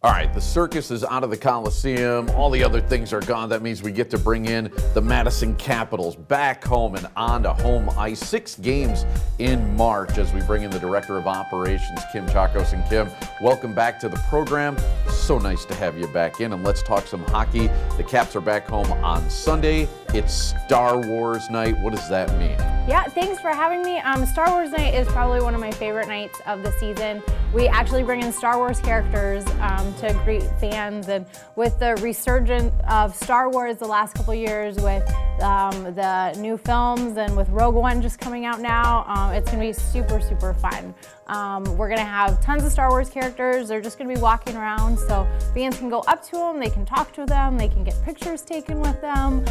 All right, the circus is out of the Coliseum. All the other things are gone. That means we get to bring in the Madison Capitals back home and onto home ice. 6 games in March as we bring in the Director of Operations, Kim Chacos. And Kim, welcome back to the program. So nice to have you back in, and let's talk some hockey. The Caps are back home on Sunday. It's Star Wars night. What does that mean? Yeah, thanks for having me. Star Wars night is probably one of my favorite nights of the season. We actually bring in Star Wars characters to greet fans, and with the resurgence of Star Wars the last couple years with the new films and with Rogue One just coming out now, it's going to be super, super fun. We're going to have tons of Star Wars characters. They're just going to be walking around, so fans can go up to them, they can talk to them, they can get pictures taken with them.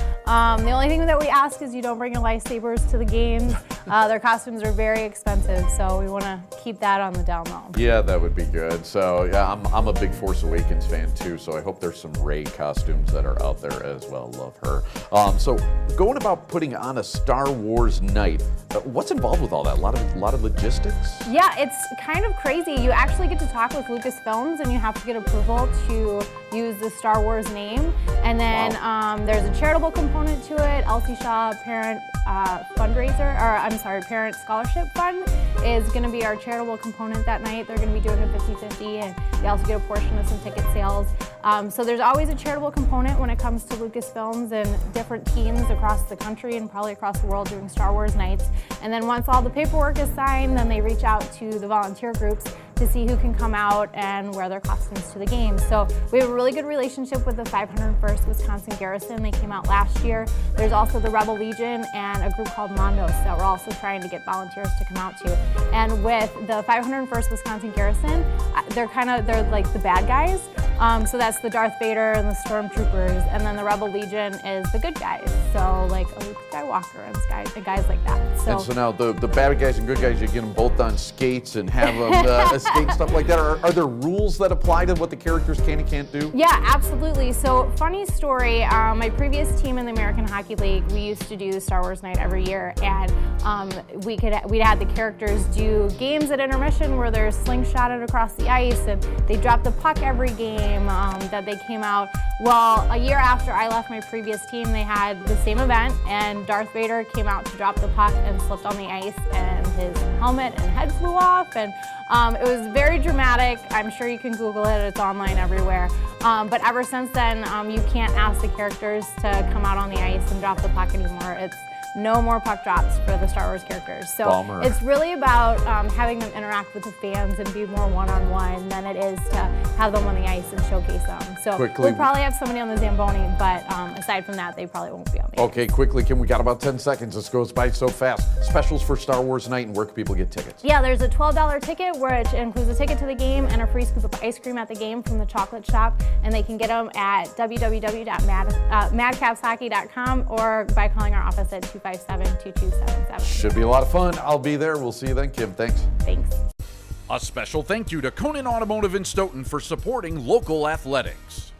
The only thing that we ask is you don't bring your lightsabers to the games. Their costumes are very expensive, so we want to keep that on the down low. Yeah, that would be good. So yeah, I'm a big Force Awakens fan too, so I hope there's some Rey costumes that are out there as well. Love her. So going about putting on a Star Wars night, what's involved with all that? A lot of logistics? Yeah, it's kind of crazy. You actually get to talk with Lucasfilms, and you have to get approval to use the Star Wars name. And then there's a charitable component to it. Elsie Shaw Parent Fundraiser, or I'm sorry, Parent Scholarship Fund is going to be our charitable component that night. They're going to be doing a 50-50, and they also get a portion of some ticket sales. So there's always a charitable component when it comes to Lucasfilms and different teams across the country and probably across the world doing Star Wars nights. And then once all the paperwork is signed, then they reach out to the volunteer groups to see who can come out and wear their costumes to the game. So we have a really good relationship with the 501st Wisconsin Garrison. They came out last year. There's also the Rebel Legion and a group called Mondos that we're also trying to get volunteers to come out to. And with the 501st Wisconsin Garrison, they're like the bad guys. So that's the Darth Vader and the Stormtroopers, and then the Rebel Legion is the good guys. So like Luke Skywalker and guys like that. So now the bad guys and good guys, you get them both on skates and have them skate stuff like that. Are there rules that apply to what the characters can and can't do? Yeah, absolutely. So funny story, my previous team in the American Hockey League, we used to do Star Wars night every year, and we'd had the characters do games at intermission where they're slingshotted across the ice, and they drop the puck every game that they came out. Well, a year after I left my previous team, they had the same event, and Darth Vader came out to drop the puck and slipped on the ice, and his helmet and head flew off, and it was very dramatic. I'm sure you can Google it, it's online everywhere. But ever since then, you can't ask the characters to come out on the ice and drop the puck anymore. It's no more puck drops for the Star Wars characters. So Bummer. It's really about having them interact with the fans and be more one-on-one than it is to have them on the ice and showcase them. So we'll probably have somebody on the Zamboni, but aside from that, they probably won't be on the ice. Okay, quickly, Kim, we got about 10 seconds. This goes by so fast. Specials for Star Wars night, and where can people get tickets? Yeah, there's a $12 ticket, which includes a ticket to the game and a free scoop of ice cream at the game from the chocolate shop, and they can get them at www.madcapshockey.com or by calling our office at 257-2277. Should be a lot of fun. I'll be there. We'll see you then, Kim. Thanks. Thanks. A special thank you to Conan Automotive in Stoughton for supporting local athletics.